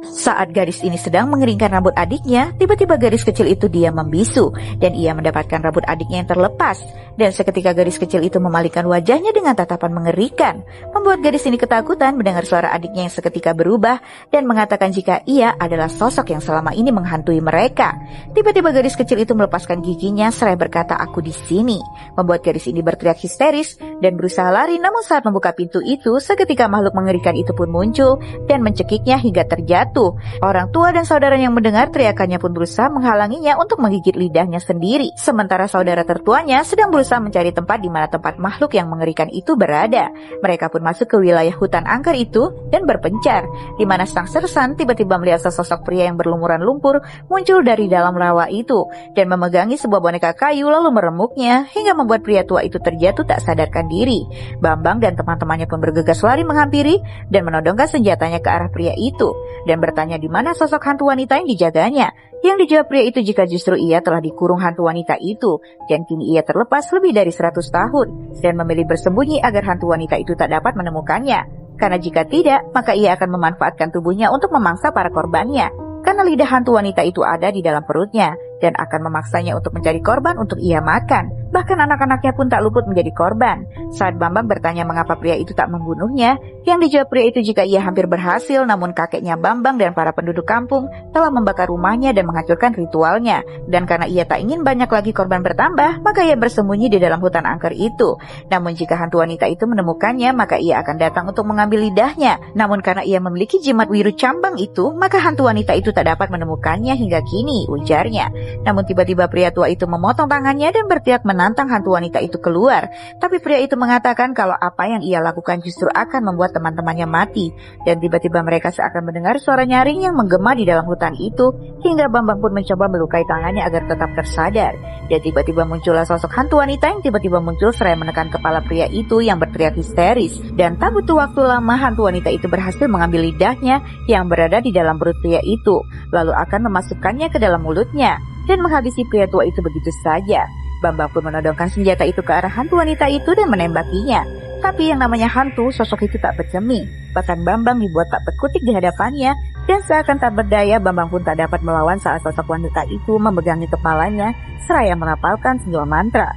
Saat gadis ini sedang mengeringkan rambut adiknya, tiba-tiba gadis kecil itu diam membisu, dan ia mendapatkan rambut adiknya yang terlepas. Dan seketika gadis kecil itu memalingkan wajahnya dengan tatapan mengerikan, membuat gadis ini ketakutan mendengar suara adiknya yang seketika berubah dan mengatakan jika ia adalah sosok yang selama ini menghantui mereka. Tiba-tiba gadis kecil itu melepaskan giginya seraya berkata, "Aku di sini," membuat gadis ini berteriak histeris dan berusaha lari. Namun saat membuka pintu itu, seketika makhluk mengerikan itu pun muncul dan mencekiknya hingga terjatuh. Orang tua dan saudara yang mendengar teriakannya pun berusaha menghalanginya untuk menggigit lidahnya sendiri. Sementara saudara tertuanya sedang berusaha mencari tempat di mana tempat makhluk yang mengerikan itu berada. Mereka pun masuk ke wilayah hutan angker itu dan berpencar, di mana sang sersan tiba-tiba melihat sesosok pria yang berlumuran lumpur muncul dari dalam rawa itu dan memegangi sebuah boneka kayu lalu meremuknya hingga membuat pria tua itu terjatuh tak sadarkan diri. Bambang dan teman-temannya pun bergegas lari menghampiri dan menodongkan senjatanya ke arah pria itu dan bertanya di mana sosok hantu wanita yang dijaganya. Yang dijawab pria itu jika justru ia telah dikurung hantu wanita itu dan kini ia terlepas lebih dari 100 tahun dan memilih bersembunyi agar hantu wanita itu tak dapat menemukannya. Karena jika tidak, maka ia akan memanfaatkan tubuhnya untuk memangsa para korbannya. Karena lidah hantu wanita itu ada di dalam perutnya dan akan memaksanya untuk mencari korban untuk ia makan. Bahkan anak-anaknya pun tak luput menjadi korban. Saat Bambang bertanya mengapa pria itu tak membunuhnya, yang dijawab pria itu jika ia hampir berhasil, namun kakeknya Bambang dan para penduduk kampung telah membakar rumahnya dan menghancurkan ritualnya. Dan karena ia tak ingin banyak lagi korban bertambah, maka ia bersembunyi di dalam hutan angker itu. Namun jika hantu wanita itu menemukannya, maka ia akan datang untuk mengambil lidahnya. Namun karena ia memiliki jimat wiru cambang itu, maka hantu wanita itu tak dapat menemukannya hingga kini, ujarnya. Namun tiba-tiba pria tua itu memotong tangannya dan berteriak menantang hantu wanita itu keluar. Tapi pria itu mengatakan kalau apa yang ia lakukan justru akan membuat teman-temannya mati. Dan tiba-tiba mereka seakan mendengar suara nyaring yang menggema di dalam hutan itu, hingga Bambang pun mencoba melukai tangannya agar tetap tersadar. Dan tiba-tiba muncullah sosok hantu wanita yang tiba-tiba muncul seraya menekan kepala pria itu yang berteriak histeris. Dan tak butuh waktu lama, hantu wanita itu berhasil mengambil lidahnya yang berada di dalam perut pria itu, lalu akan memasukkannya ke dalam mulutnya dan menghabisi pria tua itu begitu saja. Bambang pun menodongkan senjata itu ke arah hantu wanita itu dan menembakinya. Tapi yang namanya hantu, sosok itu tak berceming. Bahkan Bambang dibuat tak berkutik di hadapannya, dan seakan tak berdaya, Bambang pun tak dapat melawan saat sosok wanita itu memegangi kepalanya seraya melafalkan sebuah mantra.